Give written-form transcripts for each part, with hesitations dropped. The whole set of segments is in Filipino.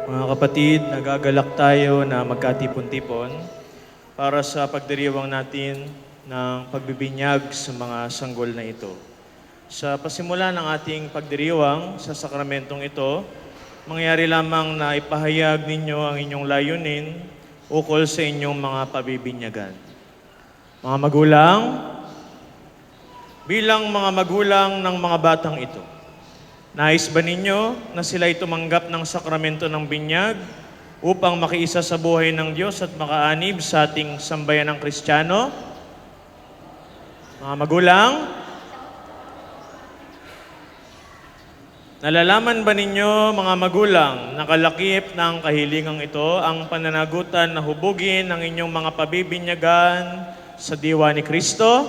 Mga kapatid, nagagalak tayo na magkatipon-tipon para sa pagdiriwang natin ng pagbibinyag sa mga sanggol na ito. Sa pasimula ng ating pagdiriwang sa sakramentong ito, mangyari lamang na ipahayag ninyo ang inyong layunin ukol sa inyong mga pabibinyagan. Mga magulang, bilang mga magulang ng mga batang ito, nais ba ninyo na sila'y tumanggap ng sakramento ng binyag upang makiisa sa buhay ng Diyos at makaanib sa ating sambayan ng Kristiyano? Mga magulang, nalalaman ba ninyo, mga magulang, na kalakip ng kahilingang ito ang pananagutan na hubugin ang inyong mga pabibinyagan sa diwa ni Kristo?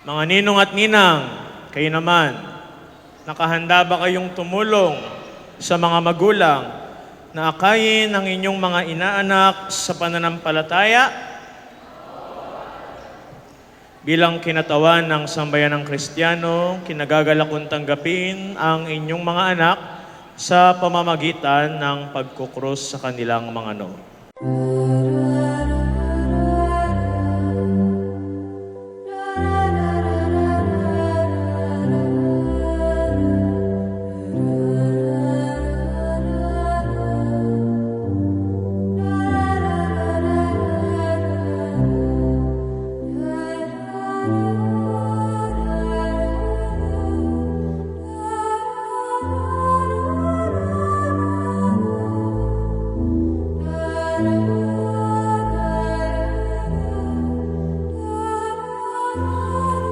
Mga ninong at ninang, kayo naman, nakahanda ba kayong tumulong sa mga magulang na akayin ang inyong mga inaanak sa pananampalataya? Bilang kinatawan ng sambayan ng Kristiyano, kinagagalak kong tanggapin ang inyong mga anak sa pamamagitan ng pagkukrus sa kanilang mga noo.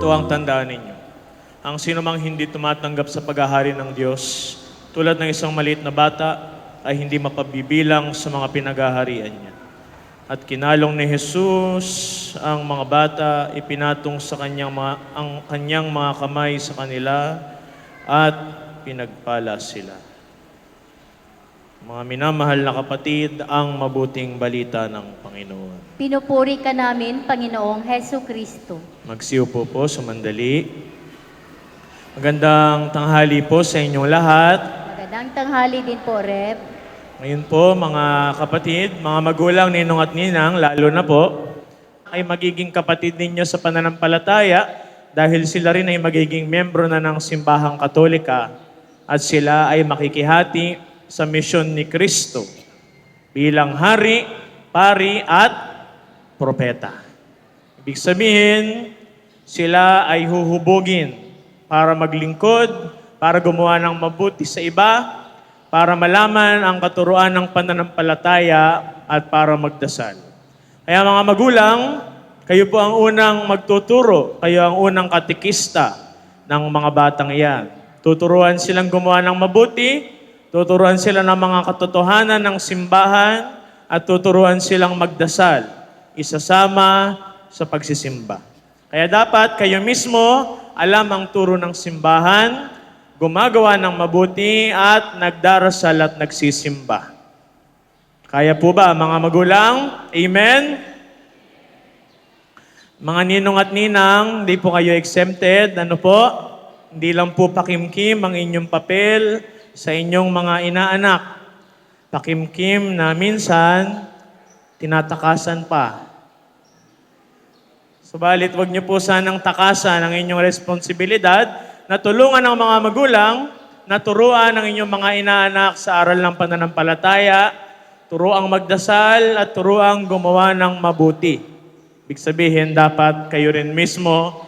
Ito ang tandaan ninyo. Ang sinumang hindi tumatanggap sa paghahari ng Diyos, tulad ng isang maliit na bata, ay hindi mapabibilang sa mga pinaghaharian niya. At kinalong ni Jesus ang mga bata, ipinatong sa ang kanyang mga kamay sa kanila, at pinagpala sila. Mga minamahal na kapatid, ang mabuting balita ng Panginoon. Pinupuri ka namin, Panginoong Hesu Kristo. Magsiupo po sumandali. Magandang tanghali po sa inyong lahat. Magandang tanghali din po, Rep. Ngayon po, mga kapatid, mga magulang, ninong at ninang, lalo na po, ay magiging kapatid ninyo sa pananampalataya dahil sila rin ay magiging membro na ng Simbahang Katolika at sila ay makikihati sa misyon ni Kristo bilang hari, pari at propeta. Ibig sabihin, sila ay huhubugin para maglingkod, para gumawa ng mabuti sa iba, para malaman ang katuruan ng pananampalataya at para magdasal. Kaya mga magulang, kayo po ang unang magtuturo, kayo ang unang katikista ng mga batang iyan. Tuturuan silang gumawa ng mabuti, tuturuan sila ng mga katotohanan ng simbahan, at tuturuan silang magdasal, isasama sa pagsisimba. Kaya dapat kayo mismo alam ang turo ng simbahan, gumagawa ng mabuti at nagdarasal at nagsisimba. Kaya po ba mga magulang? Amen? Mga ninong at ninang, hindi po kayo exempted. Ano po? Hindi lang po pakimkim ang inyong papel sa inyong mga inaanak. Pakimkim na minsan, tinatakasan pa. Subalit, wag niyo po sanang takasan ang inyong responsibilidad na tulungan ang mga magulang, na turuan ang inyong mga inaanak sa aral ng pananampalataya, turuang magdasal at turuang gumawa ng mabuti. Ibig sabihin, dapat kayo rin mismo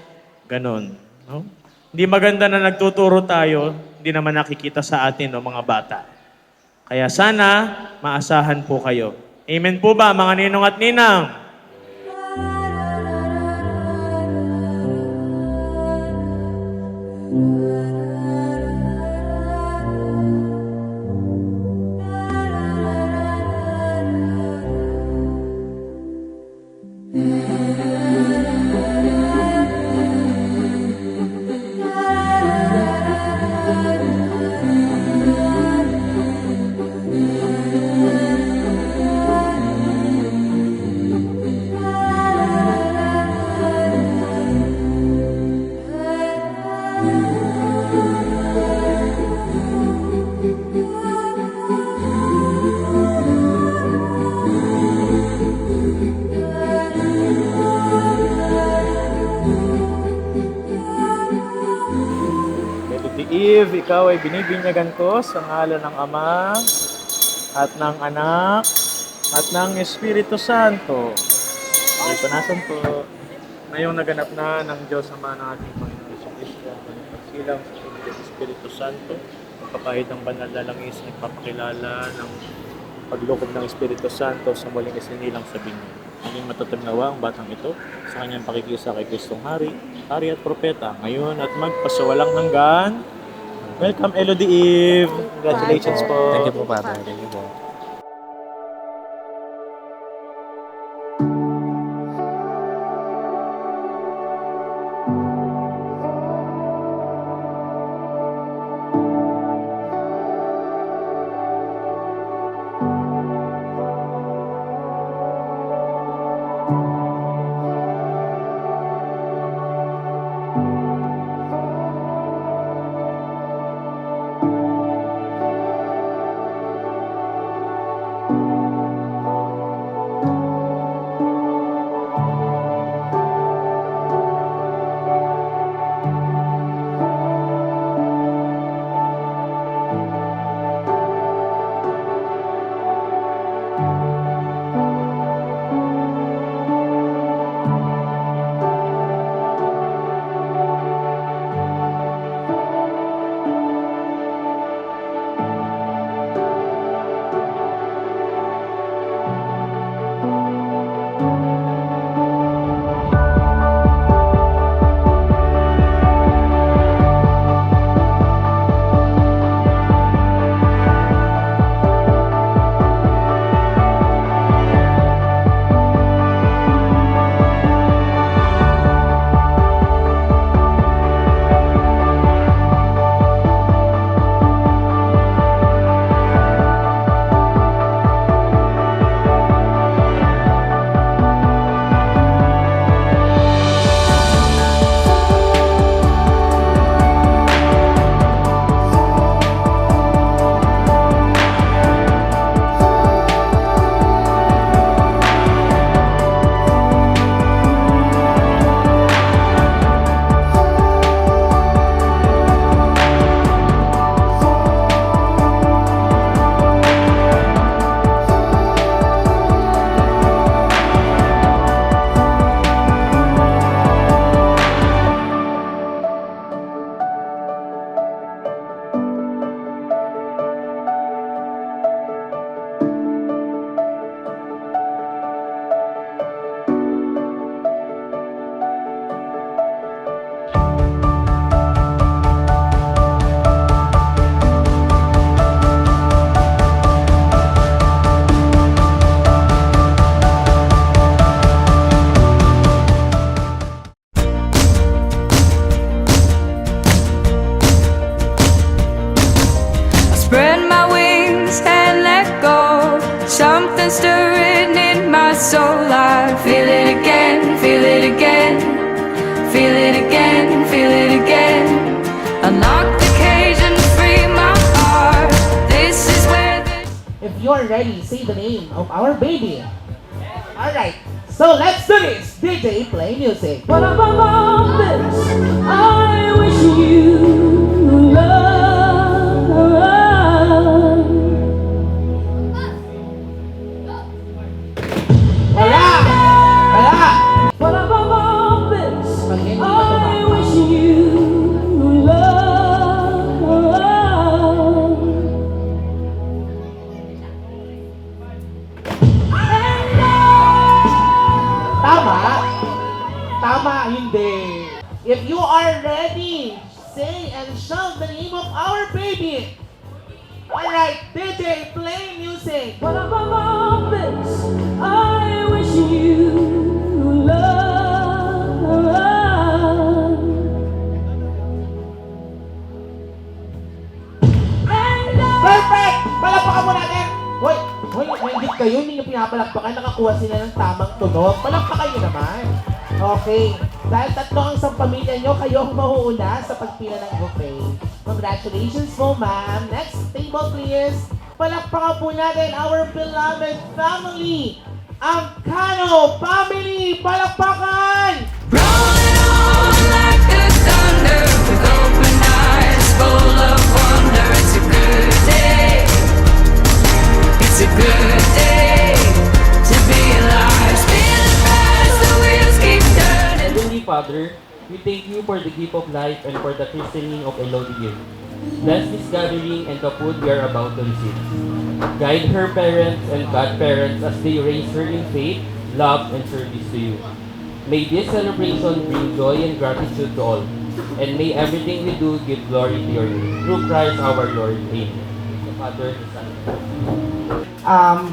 ganun. No? Hindi maganda na nagtuturo tayo, hindi naman nakikita sa atin o mga bata. Kaya sana, maasahan po kayo. Amen po ba, mga ninong at ninang? Eve, ikaw ay binibinyagan ko sa ngalan ng Ama at ng Anak at ng Espiritu Santo. Ay, panasan po. Ngayong naganap na ng Diyos Ama ng ating Panginoon Jesucristo at ng pagsilang sa tubig ng Espiritu Santo, magpapahid ng banal na langis, nagpapakilala ng paglukob ng Espiritu Santo sa muling isinilang sa binyan. Naging matutugnawa ang batang ito sa kanyang pakikisa kay Kristong Hari at Propeta, ngayon at magpasawalang hanggan. Welcome, Elodie Eve. Congratulations po. Thank you po, Father. Thank you po. Spread my wings and let go. Something stirring in my soul. I feel it again, feel it again, feel it again, feel it again. Unlock the cage and free my heart. This is where the If you're ready, say the name of our baby. Alright, so let's do this. DJ, play music. What about this? I wish you love. Wala! Wala! What about this? Pag hindi pa I tumama. wish you love. Tama? Tama, hindi. If you are ready, say and shout the name of our baby. Alright, DJ, play music. What about this? I wish you love. And Perfect! Palakpakan mo natin! Hoy, nainggit kayo, hindi nyo pinapalakpakan, nakakuha sila ng tamang tunog. Palakpakan nyo naman. Okay, dahil tatlo ang isang pamilya nyo, kayo ang mauuna sa pagpila ng buffet. Congratulations po, ma'am. Next table, please. Palakpakan po natin our beloved family, ang Cano family. Palakpakan! rolling on like the thunder with open eyes, full you for the gift of life and for the christening of Elodie. Bless this gathering and the food we are about to receive. Guide her parents and godparents as they raise her in faith, love, and service to you. May this celebration bring joy and gratitude to all, and may everything we do give glory to your name. Through Christ our Lord. Amen. The Father, the Son,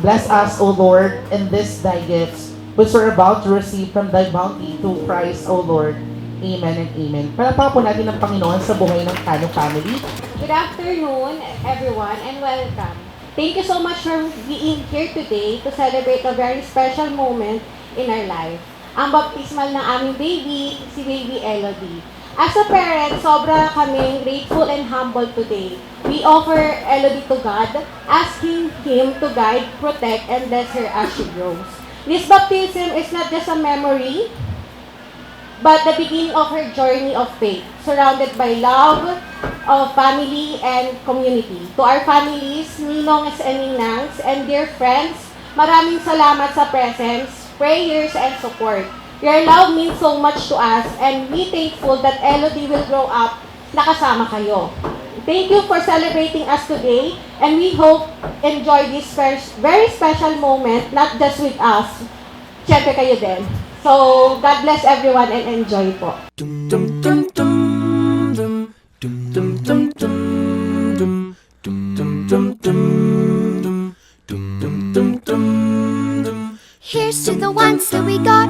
Bless us, O Lord, in this thy gifts, which we're about to receive from thy bounty through Christ, O Lord. Amen and amen. Palakpakan po natin ang Panginoon sa buhay ng Cano family. Good afternoon, everyone, and welcome. Thank you so much for being here today to celebrate a very special moment in our life. Ang baptismal ng aming baby, si Baby Elodie. As a parent, sobra kaming grateful and humble today. We offer Elodie to God, asking Him to guide, protect, and bless her as she grows. This baptism is not just a memory, but the beginning of her journey of faith, surrounded by love of family and community. To our families, ninongs and ninangs, and dear friends, maraming salamat sa presence, prayers, and support. Your love means so much to us, and we thankful that Elodie will grow up nakasama kayo. Thank you for celebrating us today, and we hope enjoy this very special moment, not just with us, syempre kayo din. So, God bless everyone and enjoy po. Here's to the ones that we got.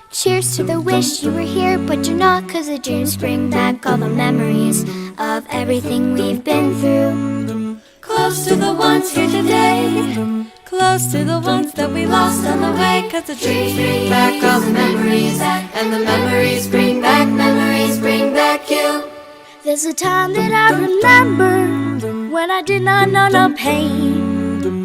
Cheers to the wish you were here, but you're not. 'Cause the dreams bring back all the memories of everything we've been through. Close to the ones here today. Close to the ones that we lost on the way. 'Cause the dreams bring back all the memories. And the memories bring back you. There's a time that I remember when I did not know no pain.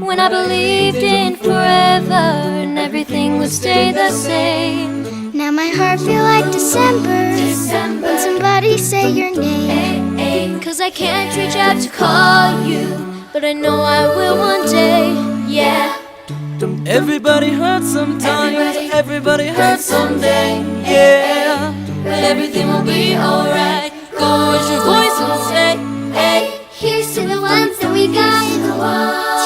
When I believed in forever and everything would stay the same. Now my heart feel like December when somebody say your name. 'Cause I can't reach out to call you, but I know I will one day, yeah. Everybody hurts sometimes, everybody hurts someday, yeah. But everything will be alright. Go as your voice will say, hey. Here's to the ones that we got.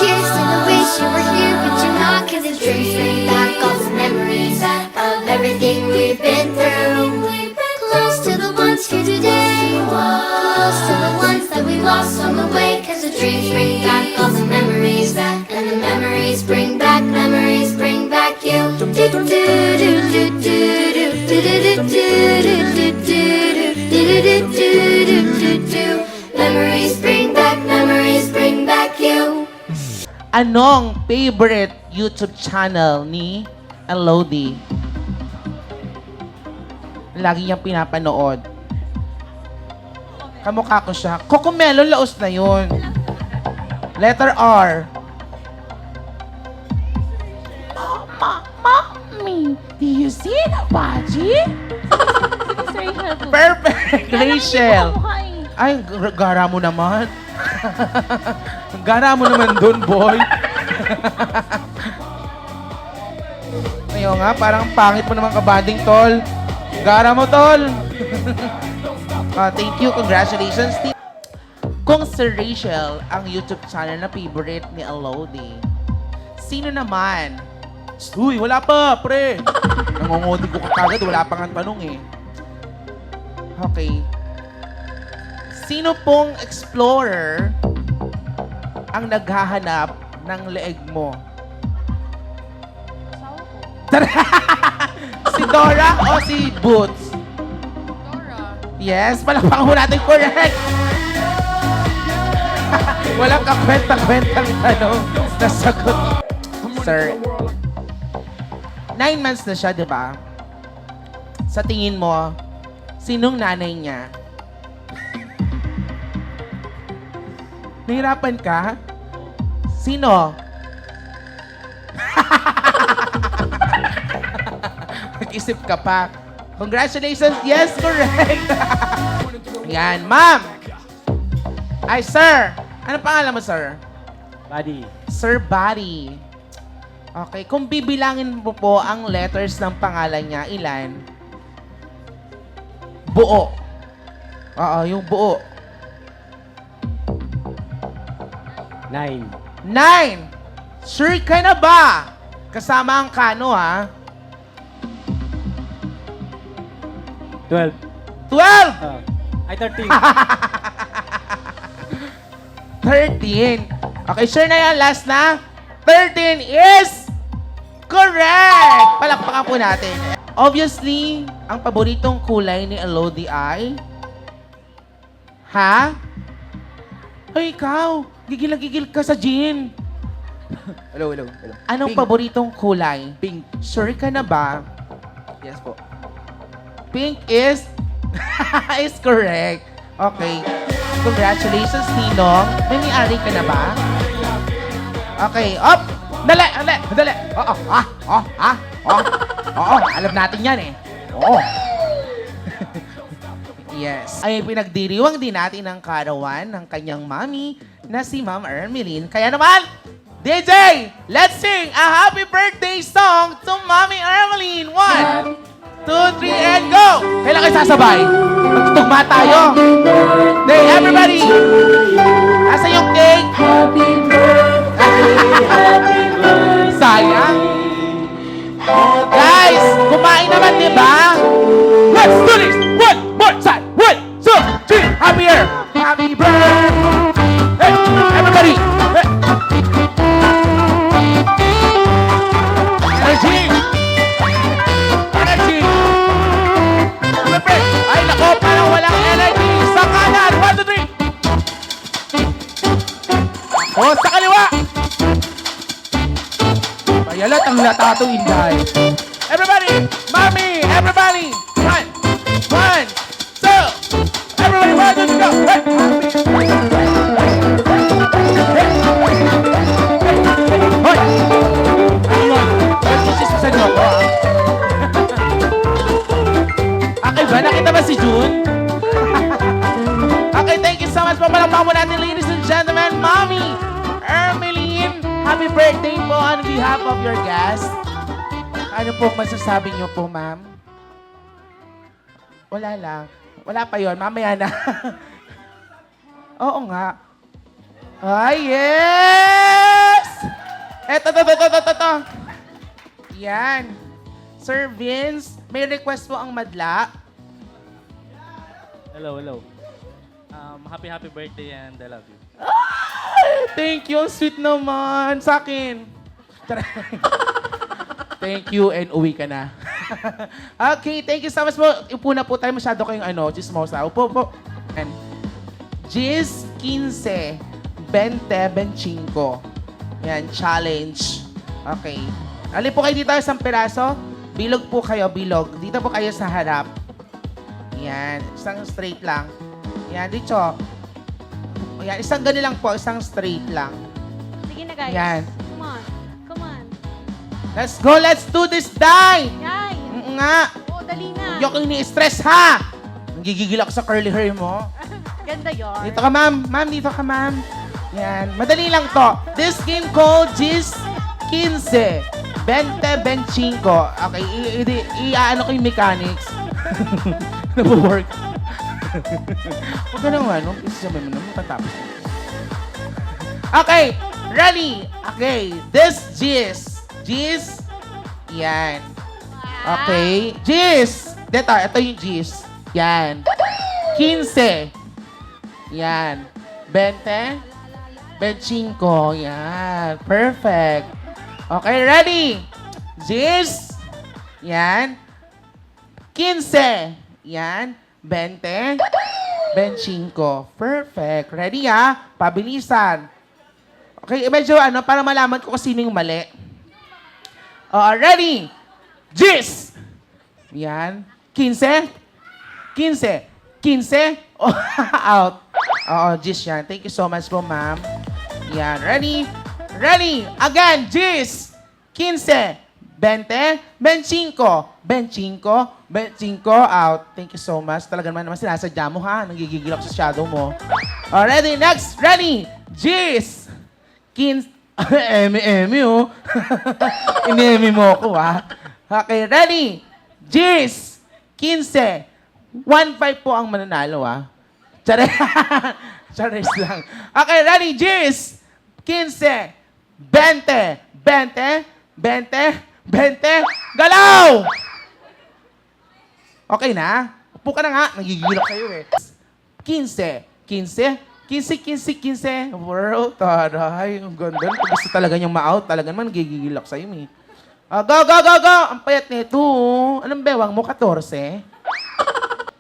Cheers to the wish you were here, but you're not. 'Cause the dreams bring back all the memories of everything we've been through. Close to the ones here today. Close to the ones that we lost on the way. 'Cause the dreams bring back all the memories. And the memories bring back you. Memories bring back you. Anong favorite YouTube channel ni Elodie? Lagi niyang pinapanood. Kamukha ko siya. Cocomelon Laos na yun. Letter R. Mommy, do you see the baji? Perfect, Rachel. Ay, gara mo naman. Gara mo naman dun, boy. Ayun nga, parang pangit mo naman kabanding, tol. Gara mo, tol. Thank you, congratulations. Kung si Rachel ang YouTube channel na favorite ni Elodie, sino naman? Uy, wala pa, pre. Nangungudi ko kagad, wala pa nga tanong eh. Okay. Sino pong explorer ang naghahanap ng leeg mo? Si Dora o si Boots? Dora. Yes, palakpakan mo natin correct. Walang kakwenta-kwentang tanong. Nasagot. Sir, 9 months na siya, di ba? Sa tingin mo, sinong nanay niya? Nahirapan ka? Sino? Mag-isip ka pa. Congratulations! Yes, correct! Yan, ma'am! Ay, sir! Ano pangalan mo, sir? Buddy. Sir Buddy. Okay, kung bibilangin mo po ang letters ng pangalan niya, ilan? buo. Oo, yung buo. 9. 9. Sure ka na ba? Kasama ang kano, ha? 12. 12! Ay, 13. 13. Okay, sure na yan. Last na. 13 is correct! Palakpakan po natin. Obviously, ang paboritong kulay ni Elodie ay... Ha? Ay, ikaw. Gigil na gigil ka sa gin. Hello. Anong Pink. paboritong kulay? Pink. Sure ka na ba? Yes po. Pink is... is correct. Okay. Congratulations, Ninong. May-ari ka na ba? Okay. Up! Dali! Oo. Alam natin yan eh. Oo. Yes. Ay pinagdiriwang din natin ng karawan ng kanyang mami na si Ma'am Ermeline. Kaya naman, DJ, let's sing a happy birthday song to Mami Ermeline. 1, 2, 3, and go! Kailan kayo sasabay? Magtutugma tayo. Hey, everybody! Nasa yung cake? Happy birthday, sayang. Guys, kumain naman, di ba? Let's do this! One more time! 1, 2, 3, happier! Happy birthday! Hey, everybody! Hey. Energy! Energy! Siyempre, ay nako, parang walang energy. Sa kanan, 1, 2, 3. O, sa kaliwa! Payalat ang latato, Inday. Everybody! Mommy! Everybody! 1, 2. Everybody, 1, 2, 3, go! Hey! Hoy! Ayun! Nagkisisusan niyo ako, ah. Okay ba? Nakita ba si June? Okay, thank you so much po. Palakpakan mo natin, ladies and gentlemen. Mommy Ermeline, happy birthday po on behalf of your guest. Ano po masasabi niyo po, ma'am? Wala lang. Wala pa yon, mamaya na. Oo nga. Ay, yes! Eto. Yan. Sir Vince, may request po ang madla. Hello. Happy birthday and I love you. Ay, thank you. Sweet naman. Sa akin. Thank you and uwi ka na. Okay, thank you so much po. Upo na po tayo. Masyado kayong chismosa. Upo po. And Gis 15, 20, 25. Yan, challenge. Okay. Alin po kayo dito isang piraso? Bilog po kayo, bilog. Dito po kayo sa harap. Yan, isang straight lang. Yan, dito. Yan, isang ganun lang po, isang straight lang. Sige na, guys. Yan. Come on. Let's go, let's do this, die! Yay! Nga. Oo, dali na. Yung ini-stress, ha? Nagigigil ako sa curly hair mo. Ganda yun. Dito ka, ma'am. Ma'am, dito ka, ma'am. Yan. Madali lang to. This game called Gis 15. 20, 25. Okay, i-ano ko yung mechanics. Nabo-work. Huwag ka nang ano. Isasabi mo na, matatapos. Okay, ready? Okay, this Gis. Gis. Yan. Okay. Gis. Ito yung Gis. Yan. 15. Yan. 20. 25. Yan. Perfect. Okay, ready? Gis. Yan. 15. Yan. 20. 25. Perfect. Ready, ha? Pabilisan. Okay, medyo para malaman ko kung sino yung mali. Ready? Gis! Yan. 15? 15. 15? Oh, out. Oo, Gis yan. Thank you so much po, ma'am. Yan. Ready? Ready? Again, Gis! 15. 20. 25. 25. 25. Out. Thank you so much. Talaga naman sinasadya mo, ha? Nagigigil ako sa shadow mo. Ready? Next. Ready? Gis! 15. Emi, oh. Inemi mo ako, ha? Okay, ready? Gis! 15. 1-5 po ang mananalo, ah. Charis. Charis lang. Okay, ready, Gis. 15, 20, 20, 20, 20. Galaw! Okay na? Upo ka na nga. Nagigilak kayo eh. 15, 15, 15, 15, 15. World, taray. Ang ganda. Kung gusto talaga niyang ma-out, talaga naman nagigilak sa'yo eh. Go, go, go, go! Ang payat nito. Anong bewang mo? 14?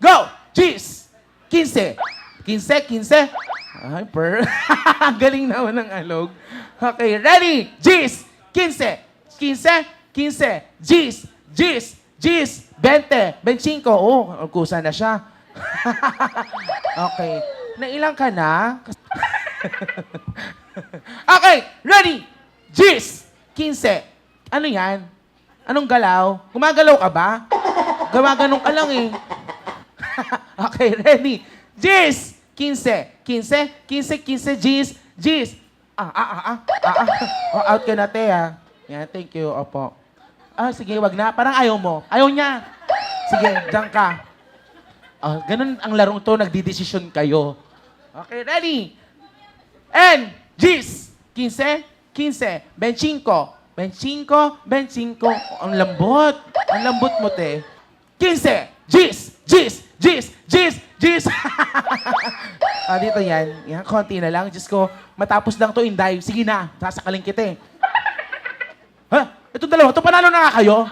Go! Gis! 15. 15, 15. Ay, galing naman ng alog. Okay, ready? Gis! 15. 15, 15. Gis! Gis! Gis! 20. 25. Oh, kusa na siya. Okay. Nailang ka na? Okay, ready? Gis! 15. Ano yan? Anong galaw? Gumagalaw ka ba? Gumaganon ka lang eh. Okay, ready? Gis! 15. 15, 15, 15, Gis! Gis! Oh, out ka na, te, ah. Yan, thank you. Opo. Sige, wag na. Parang ayaw mo. Ayaw niya. Sige, dyan ka. Ganun ang larong to, nagdidesisyon kayo. Okay, ready? And, Gis! 15, 15, 25. 25, 25. Ang lambot. Ang lambot mo, te. 15, Gis! Gis! Gis! Gis! Gis! Dito yan. Yan, konti na lang. Diyos ko, matapos lang to Inday. Sige na, sasakalin kita eh. Ha? Itong dalawa, ito panalo na nga kayo.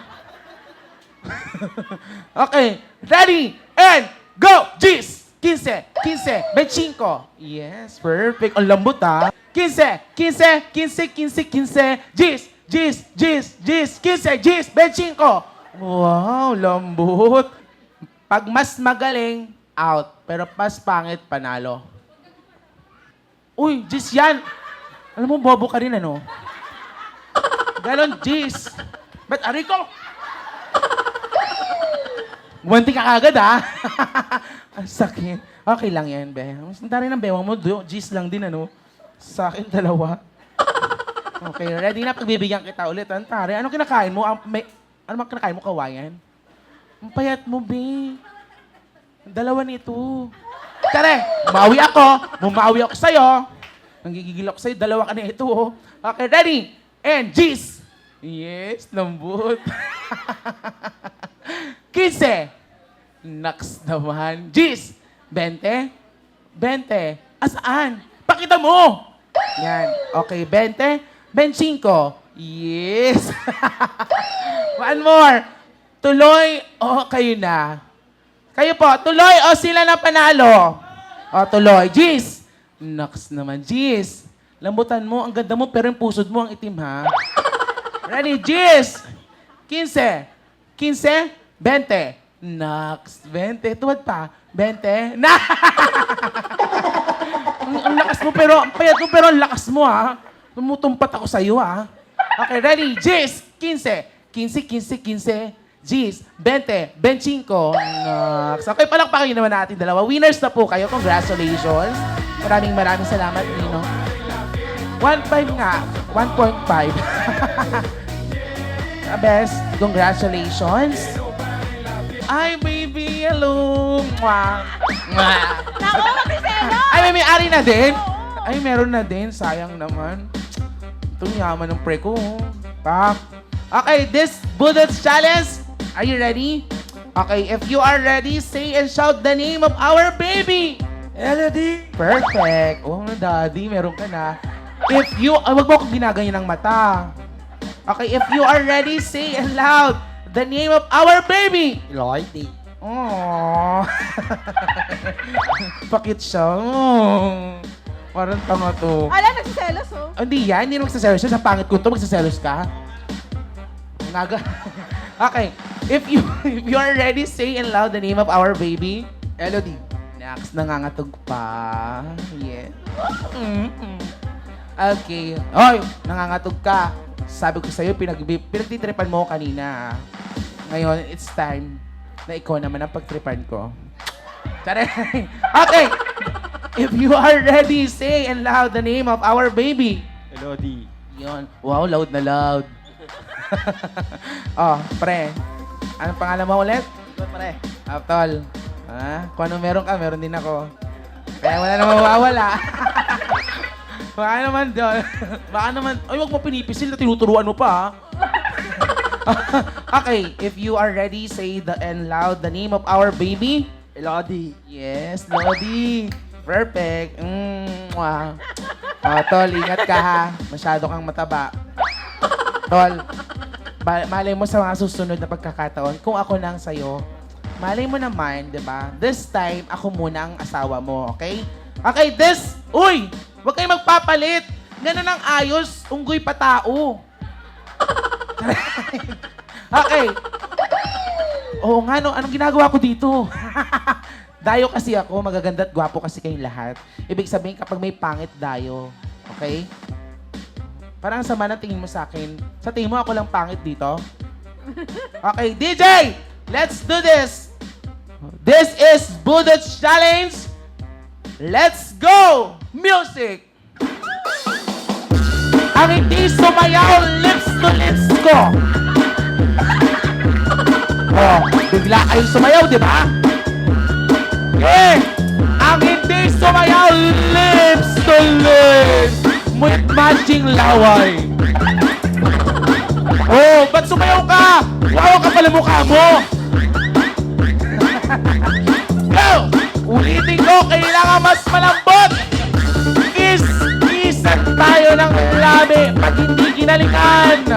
Okay, ready, and go! Gis! 15, 15, 25. Yes, perfect. Ang lambot ha. 15, 15, 15, 15, 15. Gis! Gis! Gis! Gis! 15, Gis! 25. Wow, lambot. Pag mas magaling, out. Pero pas pangit, panalo. Uy, Gis yan. Alam mo, bobo ka rin, ano? Ganon, Gis. Ba't ari ko? Gumanti ka agad, ha? Ang sakit. Okay lang yan, be. Ang dari ng bewang mo, Gis lang din, ano? Sa akin, dalawa. Okay, ready na. Pagbibigyan kita ulit. Ang tari. Ano kinakain mo? Ano kinakain mo, kawayan? Ang payat mo, be. Dalawa nito. Tara, bumawi ako sa'yo. Nanggigigil ako sa'yo, dalawa ka na ito, oh. Okay, ready? And, Gis! Yes, lambot. 15. Naks naman. Gis! 20. 20. Asaan? Pakita mo! Yan. Okay, 20. 25. Yes. One more. Tuloy o kayo na? Kayo po, tuloy o sila na panalo? O, tuloy. Gis! Naks naman, Gis. Lambutan mo, ang ganda mo, pero yung pusod mo ang itim, ha? Ready, Gis! 15. 15. 20. Naks. 20. Tuwad pa. 20. Na! ang lakas mo, pero, ang payat mo, pero ang lakas mo, ha? Tumutumpat ako sa'yo, ha? Okay, ready, Gis! 15. 15, 15, 15. Gis, 20, 25. Naks. Okay, palakpakin naman natin dalawa. Winners na po kayo. Congratulations. Maraming salamat, Nino. 1.5 nga. 1.5. Best, congratulations. Ay, baby, hello. Mwah. Mwah. Nako, magsiselo! Ay, may ari na din. Ay, meron na din. Sayang naman. Itong yaman ng pre ko. Tak. Okay, this Buddha's challenge. Are you ready? Okay, if you are ready, say and shout the name of our baby. Elodie. Perfect. Oh, daddy, meron ka na. If you, wag mo akong ginaganyan ng mata. Okay, if you are ready, say and loud the name of our baby. Lloydie. Oh. Pakit siya. Oh. Parang tanga to. Ala, nagsiselos, oh. Hindi yan, hindi magsaselos siya. Sa pangit ko to, magsaselos ka. Naga. Okay. If you are ready, say and loud the name of our baby. Elodie. Next, nangangatog pa. Yeah. Okay. Hoy, nangangatog ka. Sabi ko sa'yo, pinagtitripan mo ko kanina. Ngayon, it's time na ikaw naman ang pagtripan ko. Tara. Okay. If you are ready, say and loud the name of our baby. Elodie. Yun. Wow, loud na loud. Oh, pre. Anong pangalan mo ulit? Ito, pare. Tol. Kung ano meron ka, meron din ako. Kaya wala namang mawawala. Baka naman doon. Baka naman, ay, wag mo pinipisil na tinuturuan mo pa, ha? Okay, if you are ready, say the and loud the name of our baby. Elodie. Yes, Lodi. Perfect. Wow. Tol, ingat ka ha. Masyado kang mataba. Tol, malay mo sa mga susunod na pagkakataon, kung ako lang sa'yo, malay mo naman, di ba? This time, ako muna ang asawa mo, okay? Okay, uy! Huwag kayong magpapalit. Ganun ang ayos, unggoy pa tao. Okay. Oo nga, no, anong ginagawa ko dito? Dayo kasi ako, magaganda at gwapo kasi kayong lahat. Ibig sabihin, kapag may pangit, dayo. Okay? Parang ang sama ng tingin mo sa akin. Sa tingin mo, ako lang pangit dito? Okay, DJ! Let's do this! This is Budot's Challenge! Let's go! Music! Ang hindi sumayaw, lips to lips ko! Oh, bigla kayong sumayaw, di ba? Ang hindi sumayaw, lips to lips! With matching laway. Oh, ba't sumayaw ka? Wow, ka pala mukha mo! Go! Ulitin ko, kailangan mas malambot! Kiss-kissan tayo ng labi pag hindi kinalingan!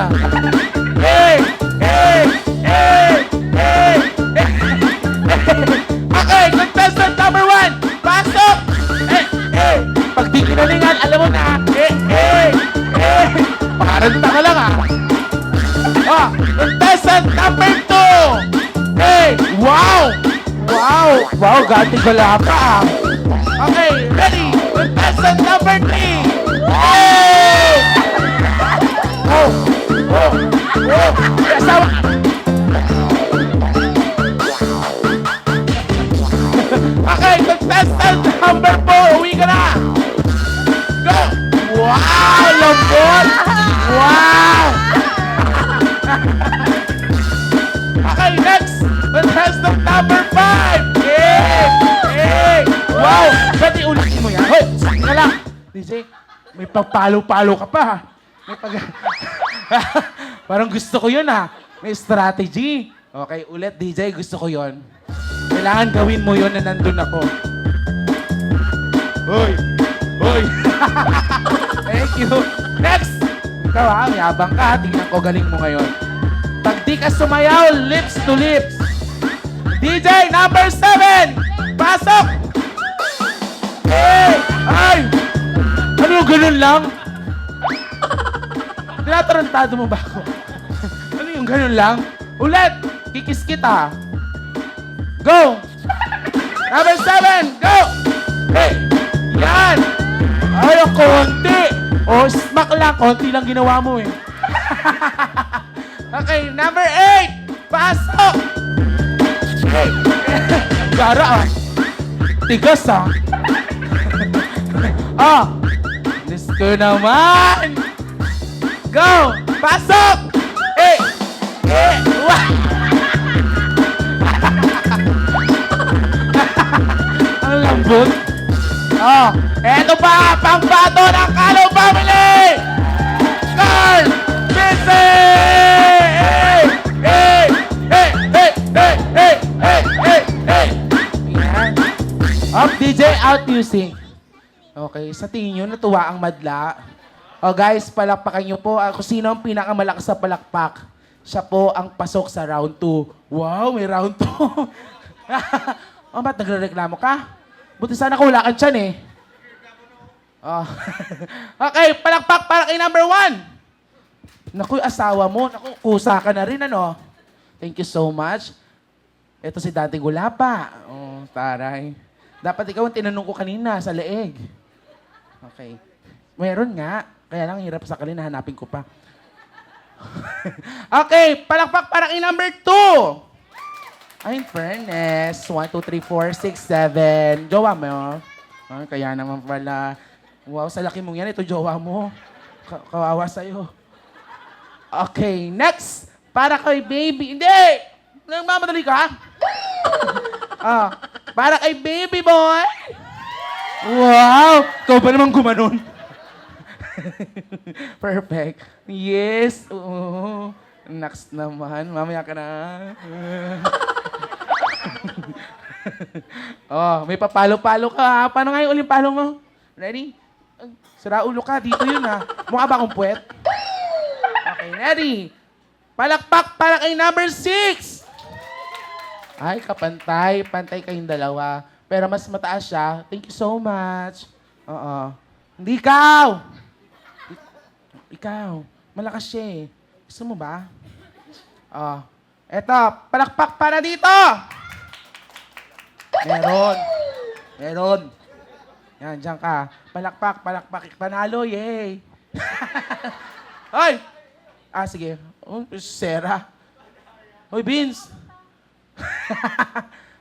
Okay, contestant number 1, pasok! Pag di kinalingan, alam mo na, pakaranta ka lang contestant number 2! Wow! Wow, gati ko lang ka Okay, ready? Contestant number 3! Asawa! Okay, contestant number 4! Uwi ka na! Go! Wow! Lambot! Wow! Okay, next! Contestant number 5! Wow! Pwede ulitin mo yan. Hoy! Saan ka lang? DJ, may pagpalo-palo ka pa. May pag... Parang gusto ko yun May strategy. Okay, ulit DJ, gusto ko yun. Kailangan gawin mo yun na nandun ako. Hoy! Thank you. Next! Ikaw mayabang ka. Tingnan ko, galing mo ngayon. Pag di ka sumayaw, lips to lips. DJ number 7! Pasok! Ay! Ano, ganun lang? Tinatarantado mo ba ako? Ano yung ganun lang? Ulit! Kikis kita. Go! Number 7! Go! Yan! Ay, ang konti! Smack lang. Konti lang ginawa mo Okay, number 8! Pasok! Gara Tigas Diyos ko naman! Go! Pasok! Ang lambot. Eto pa! Pangbato ng Kalo Family! Carl! Busy! Up DJ, out music. Okay, sa tingin nyo, natuwa ang madla. Guys, palakpakan nyo po. Kung sino ang pinakamalakas sa palakpak, siya po ang pasok sa round 2. Wow, may round 2. Ba't nagre-reklamo ka? Buti sana kung wala kang tiyan Okay, palakpak para kay number 1. Naku, asawa mo. Naku, kusa ka na rin, Thank you so much. Ito si Dante Gulapa. Taray. Dapat ikaw ang tinanong ko kanina sa leeg. Okay. Meron nga. Kaya lang hirap sa kanina, hanapin ko pa. Okay, palakpak para kay number 2. Ay, in fairness. 1, 2, 3, 4, 6, 7. Jowa mo. Kaya naman pala. Wow, sa laki mong yan. Ito jowa mo. Kawawa sa'yo. Okay, next. Para kay baby. Hindi! Nagmamadali ka? Para kay baby boy. Wow! Ikaw ba naman gumanon? Perfect. Yes. Oo. Next naman. Mamaya ka na. Oh, may papalo-palo ka ha. Paano nga yung uling palo mo? Ready? Sira ulo ka. Dito yun ha. Mukha ba akong puwet? Okay, ready? Palakpak para kay number 6. Ay, kapantay. Pantay kayong dalawa. Pero mas mataas siya. Thank you so much. Oo. Hindi ikaw! Ikaw. Malakas siya eh. Gusto mo ba? Oh. Eto, palakpak para dito! Meron. Yan, dyan ka. Palakpak. Panalo, yay! Hoy! Sige. Oh, Sarah. Hoy, Vince!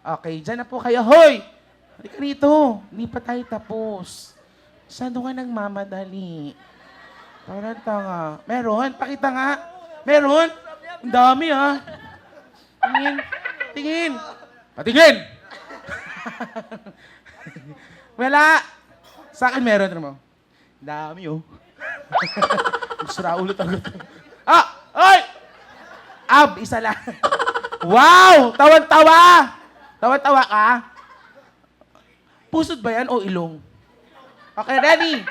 Okay, dyan na po kayo. Hoy! Halika rito. Hindi pa tayo tapos. Saan ka nagmamadali? Parang tanga. Meron? Pakita nga. Meron? Ang dami ha. Tingin. Patingin! Wala. Sa akin meron. Ano mo? Dami oh. Sira ulo talaga. Oy! Isa lang. Wow! Tawan-tawa! Tawan-tawa ka? Pusod ba yan o ilong? Okay, ready?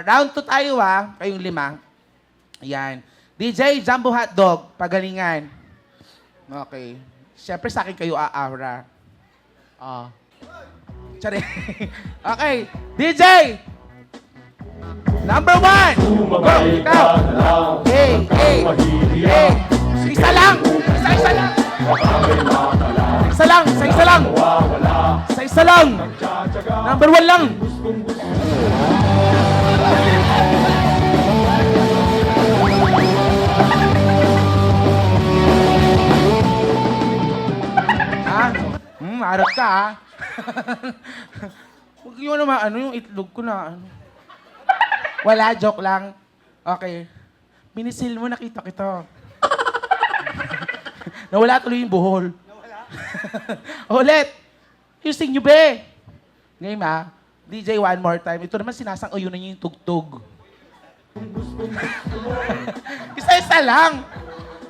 Round 2 tayo kayong 5. Ayan. DJ, Jumbo Hotdog, pagalingan. Okay. Siyempre sa akin kayo aara. Tsari. Okay. DJ! Number 1! Go! Ikaw! Hey! Isa lang! Isa lang! Number 1 lang! Arap ka Huwag yun naman, yung itlog ko na, Wala, joke lang. Okay. Minisil mo, nakita kita. Nawala tuloy yung buhol. Ulit. Yung nyo, be. Ngayon, DJ, one more time. Ito naman sinasang-uyo na yung tugtog. Isa-isa lang.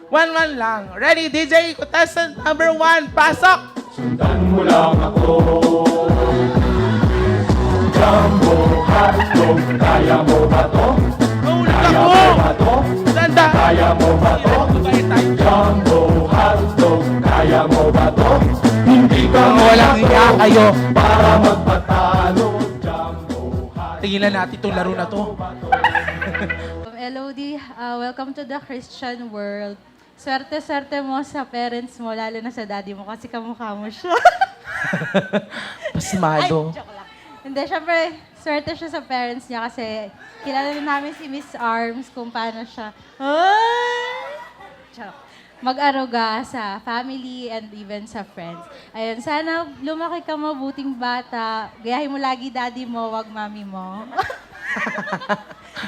One lang. Ready, DJ? Contestant number 1. Pasok! Sundan mo lang ako. Jumbo hotdog, kaya mo ba to? Kaya mo ba to? Sanda! Kaya mo ba to? Jumbo hotdog, kaya mo ba to? Hindi ka Walang hiya kayo. para magpatalo. Jumbo hotdog. Tingilan natin itong laro na to. LOD, welcome to the Christian world. Swerte-swerte mo sa parents mo, lalo na sa daddy mo, kasi kamukha mo siya. Pasmado. Ay, joke lang. Hindi, syempre, swerte siya sa parents niya kasi kilala na namin si Miss Arms kung paano siya mag-aruga sa family and even sa friends. Ayun, sana lumaki ka mabuting bata. Gayahin mo lagi daddy mo, wag mami mo.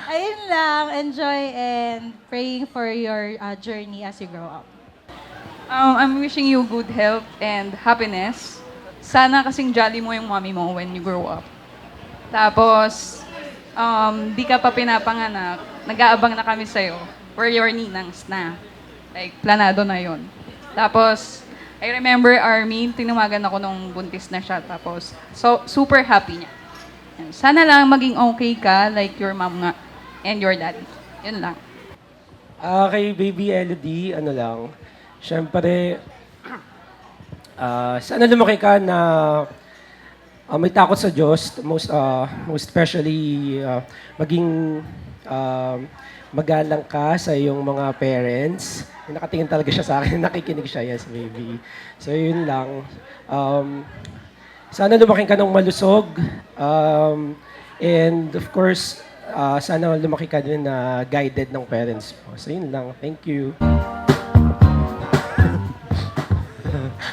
Ayun lang, enjoy and praying for your journey as you grow up. I'm wishing you good health and happiness. Sana kasing jolly mo yung mommy mo when you grow up. Tapos, di ka pa pinapanganak, nag-aabang na kami sa'yo. We're your ninangs na. Like, planado na yon. Tapos, I remember Armin, tinawagan ako nung buntis na siya. Tapos, so, super happy niya. Yan. Sana lang maging okay ka, like your mom nga, and your daddy. Yun lang. Kay Baby Elodie, syempre, sana lumaki ka na may takot sa Diyos, most especially maging magalang ka sa iyong mga parents. Nakatingin talaga siya sa akin, nakikinig siya, yes, baby. So, yun lang. Sana lumaki ka ng malusog. And of course, sana lumaki ka din na guided ng parents mo. So, yun lang. Thank you.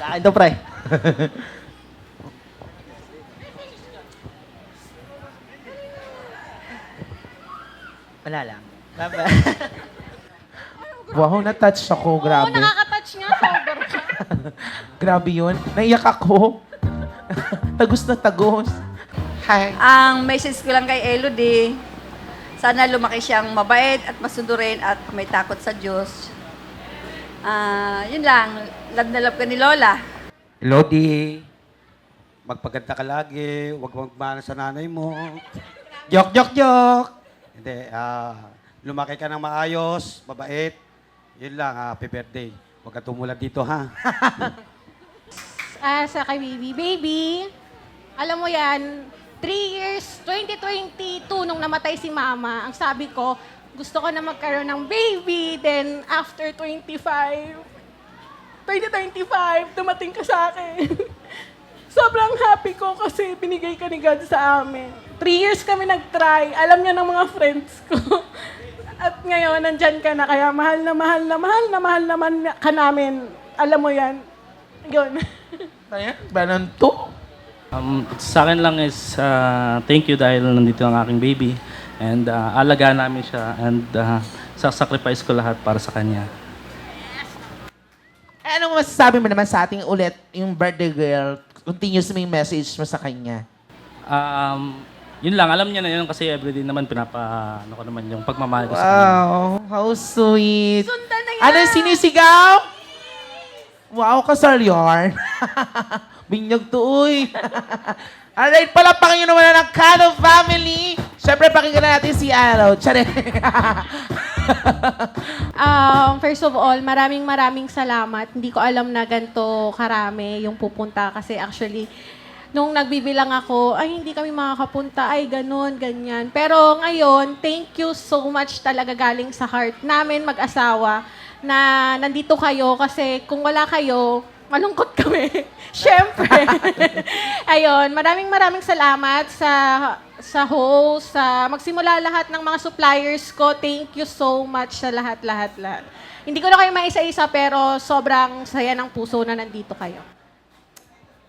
Sa akin to, pre. Wala lang. Wow, na-touch ako. Grabe. nakaka-touch nga, sober siya. Grabe yun. Naiyak ako. Tagos na tagos. Hi. Ang message ko lang kay Elodie, sana lumaki siyang mabait at masunurin at may takot sa Diyos. Yun lang, love na love ka ni Lola. Lodi, magpaganda ka lagi, huwag magmana sa nanay mo. Joke. Hindi, lumaki ka ng maayos, mabait. Yun lang, happy birthday. Huwag ka tumulad dito, ha? Sa kay Baby, alam mo yan, 3 years, 2022, nung namatay si Mama, ang sabi ko, gusto ko na magkaroon ng baby. Then, after 2025, dumating ka sa akin. Sobrang happy ko kasi binigay ka ni God sa amin. 3 years kami nag-try. Alam niya ng mga friends ko. At ngayon, nandyan ka na. Kaya mahal naman ka namin. Alam mo yan. Yun. Banan to? Sa akin lang is thank you dahil nandito ang aking baby. And alagaan namin siya and sasacrifice ko lahat para sa kanya. Anong masasabi mo naman sa ating ulit yung birthday girl? Continuous may message mo sa kanya. Yun lang, alam niya na yun kasi everyday naman ano ko naman yung pagmamahal ko sa kanya. Wow, how sweet. Sundan na yan! Ano yung sinisigaw? Wow, kasaryon. Binyag to, uy. Alright, palapakan nyo naman ang Cano family. Siyempre, pakinggan natin si Alo. Tsare. First of all, maraming salamat. Hindi ko alam na ganito karami yung pupunta kasi actually, nung nagbibilang ako, ay hindi kami makakapunta, ay ganun, ganyan. Pero ngayon, thank you so much talaga galing sa heart namin mag-asawa na nandito kayo kasi kung wala kayo, malungkot kami. Siyempre. Ayun, maraming salamat sa host, sa magsimula lahat ng mga suppliers ko. Thank you so much sa lahat. Hindi ko na kayo maisa-isa pero sobrang saya ng puso na nandito kayo.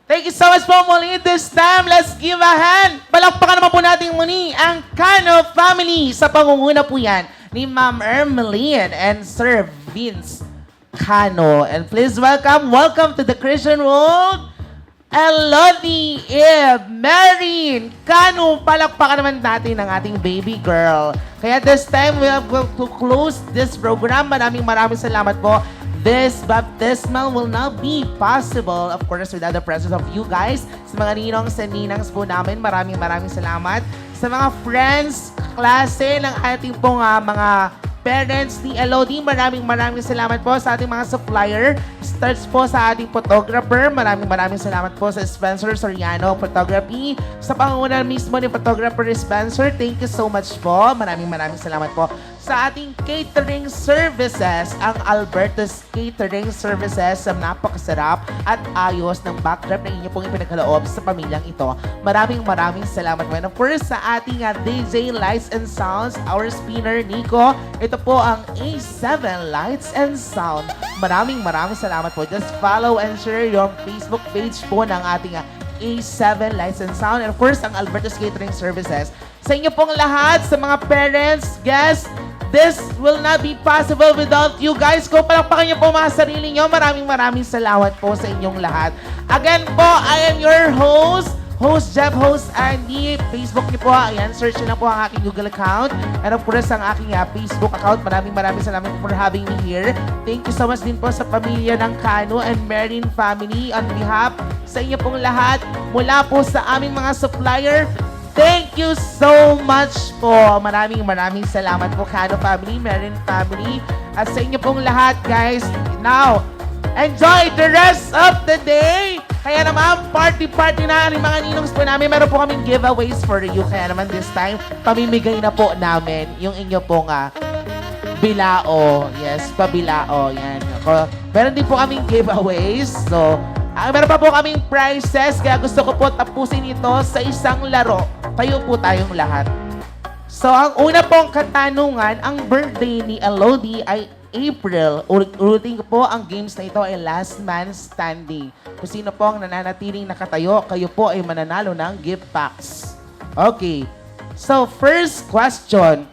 Thank you so much po muli. This time, let's give a hand. Palakpakan naman po natin muli ang Cano family. Sa pangunguna po yan ni Ma'am Ermeline and Sir Vince Cano. And please welcome to the Christian world, Elodie Eve Marin Cano. Palakpakan naman natin ang ating baby girl. Kaya this time, we have to close this program. Maraming salamat po. This baptismal will not be possible, of course, without the presence of you guys. Sa mga ninongs and ninangs po namin, maraming salamat. Sa mga friends, klase ng ating pong mga parents ni Elodie, maraming salamat po sa ating mga supplier. Starts po sa ating photographer. Maraming salamat po sa Spencer Soriano Photography. Sa pangunguna mismo ni photographer Spencer, thank you so much po. Maraming salamat po. Sa ating catering services, ang Alberto's Catering Services, napakasarap at ayos ng backdrop na inyo pong ipinagkaloob sa pamilyang ito. Maraming salamat po. And of course, sa ating DJ Lights and Sounds, our spinner Nico, ito po ang A7 Lights and Sound. Maraming salamat po. Just follow and share yung Facebook page po ng ating A7 Lights and Sound. And of course, ang Alberto's Catering Services. Sa inyo pong lahat, sa mga parents, guests, this will not be possible without you guys. Kung palakpakan niyo po mga sarili niyo, maraming salamat po sa inyong lahat. Again po, I am your host Jeff, host Andy. Facebook niyo po, ayan, search niyo na po ang aking Google account. And of course, ang aking Facebook account. Maraming salamat for having me here. Thank you so much din po sa pamilya ng Cano and Marin family. On behalf sa inyo pong lahat, mula po sa aming mga supplier, thank you so much po. Maraming salamat po, Cano family, Marin family. At sa inyo pong lahat, guys, now, enjoy the rest of the day. Kaya naman, party na ang mga ninongs po namin. Meron po kaming giveaways for you. Kaya naman this time, pamimigay na po namin yung inyo pong bilao. Yes, pabilao. Yan. Meron din po kaming giveaways. So, meron pa po kaming prizes. Kaya gusto ko po tapusin ito sa isang laro. Kayo po tayong lahat. So, ang una pong katanungan, ang birthday ni Elodie ay April. Ulitin ko po, ang games na ito ay last man standing. Kung sino po ang nananatiling nakatayo, kayo po ay mananalo ng gift packs. Okay. So, first question.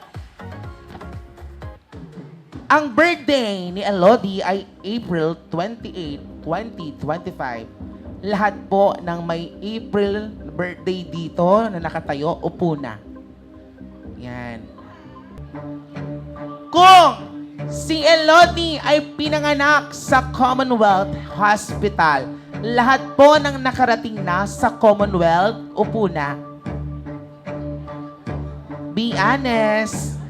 Ang birthday ni Elodie ay April 28, 2025. Lahat po ng may April birthday dito na nakatayo, upo na. Yan. Kung si Elodie ay pinanganak sa Commonwealth Hospital, lahat po ng nakarating na sa Commonwealth, upo na. Be honest.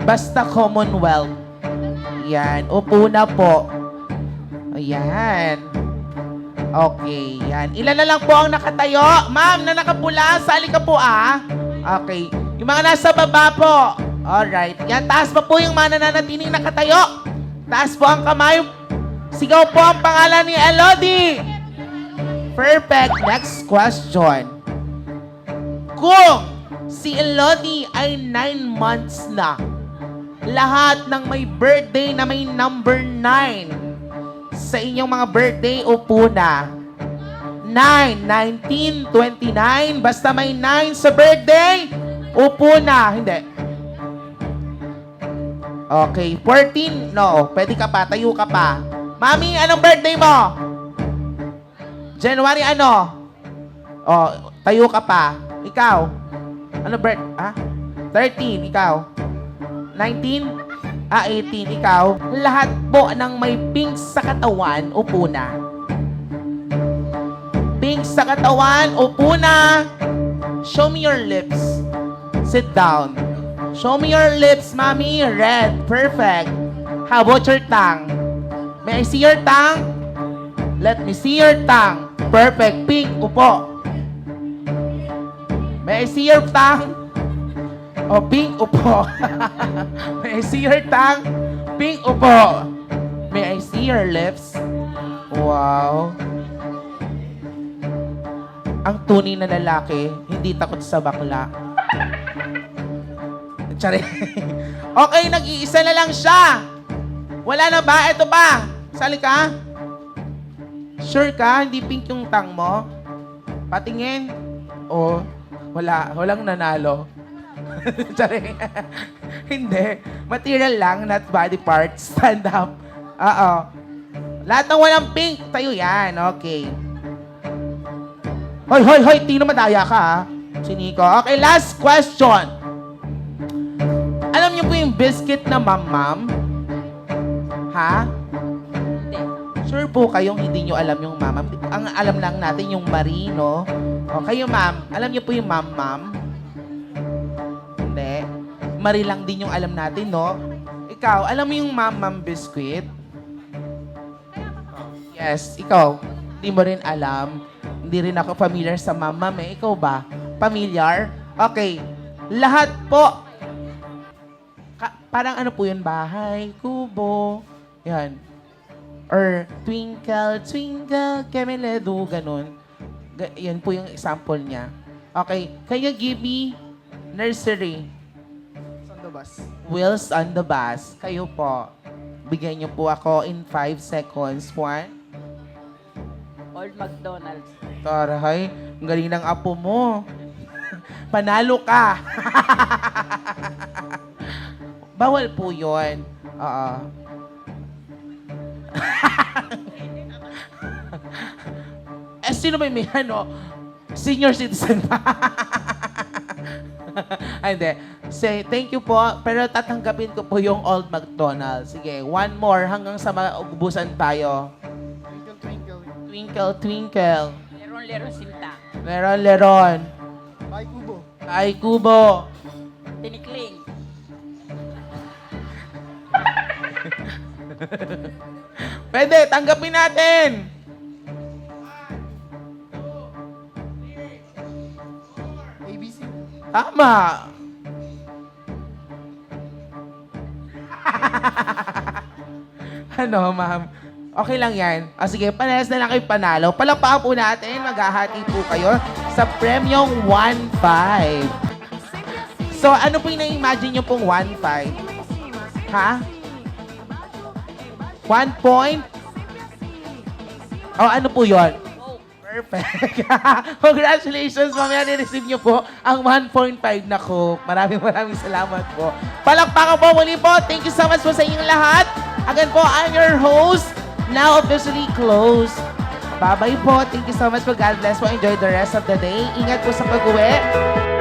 Basta Commonwealth. Yan. Upo na po. Ayan. Okay. Yan. Ilan na lang po ang nakatayo? Ma'am, na nakapula. Sali ka po Okay. Yung mga nasa baba po. Alright. Yan. Taas pa po yung mga nananatiling nakatayo. Taas po ang kamay. Sigaw po ang pangalan ni Elodie. Perfect. Next question. Kung si Elodie ay 9 months na, lahat ng may birthday na may number 9 sa inyong mga birthday, upo na. 9, 19, 29, basta may 9 sa birthday, upo na. Hindi. Okay, 14, no. Pwede ka pa, tayo ka pa. Mami, anong birthday mo? January ano? Oh, tayo ka pa. Ikaw? Ano 13, ikaw? 19? 18, ikaw? Lahat po ng may pink sa katawan, upo na. Pink sa katawan, upo na. Show me your lips. Sit down. Show me your lips, mommy. Red. Perfect. How about your tongue? May I see your tongue? Let me see your tongue. Perfect. Pink. Upo. May I see your tongue? Oh, pink. Upo. May I see your tongue? Pink. Upo. May I see your lips? Wow. Ang tunay na lalaki, hindi takot sa bakla. Tsari. Okay, nag-iisa na lang siya. Wala na ba? Ito ba? Sali ka? Sure ka? Hindi pink yung tang mo? Patingin? Oh, wala. Walang nanalo. Tsari. Hindi. Material lang, not body parts. Stand up. Oo. Lahat ng walang pink, tayo yan. Okay. Hoy, hoy, hoy. Tino, madaya ka, ha? Si Nico. Okay, last question. Alam niyo po yung biscuit na mam-mam? Ha? Sure po kayong hindi nyo alam yung mamam. Ang alam lang natin yung marino. O, kayo ma'am, alam niyo po yung mam-mam? Hindi. Mari lang din yung alam natin, no? Ikaw, alam mo yung mam-mam biscuit? Yes, ikaw. Hindi mo rin alam. Hindi rin ako familiar sa mam-mam eh. Ikaw ba? Familiar? Okay. Lahat po. Parang ano po yun? Bahay, kubo. Yan. Or twinkle, twinkle, kemeledu, ganun. Yan po yung example niya. Okay. Can you give me nursery? On the bus. Wheels on the bus. Kayo po. Bigyan niyo po ako in 5 seconds. 1. Old McDonald's. Tarahay, ang galing ng apo mo. Panalo ka. Bawal po yun. Oo. Sino ba may ano? Senior citizen pa. Ay, hindi. Say, thank you po. Pero tatanggapin ko po yung Old McDonald's. Sige, one more hanggang sa maubusan tayo. Twinkle, twinkle. Twinkle, twinkle. Leron, leron, sinta. Meron, leron. Ay, kubo. Ay, kubo. Tinikling. Pwede, tanggapin natin. ABC. Tama. Ano, ma'am? Okay lang yan. Sige, panayas na lang kayo panalo. Palakpakan po natin. Maghahati po kayo sa premyong 1.5. So, ano po yung na-imagine nyo pong 1.5? Ha? 1 point? Oh, ano po yun? Perfect. Congratulations, mamaya ni-receive nyo po ang 1.5 na Coke. Maraming salamat po. Palakpakan po muli po. Thank you so much po sa inyong lahat. Again po, I'm your host, now officially closed. Bye-bye po. Thank you so much po. God bless po. Enjoy the rest of the day. Ingat po sa pag-uwi.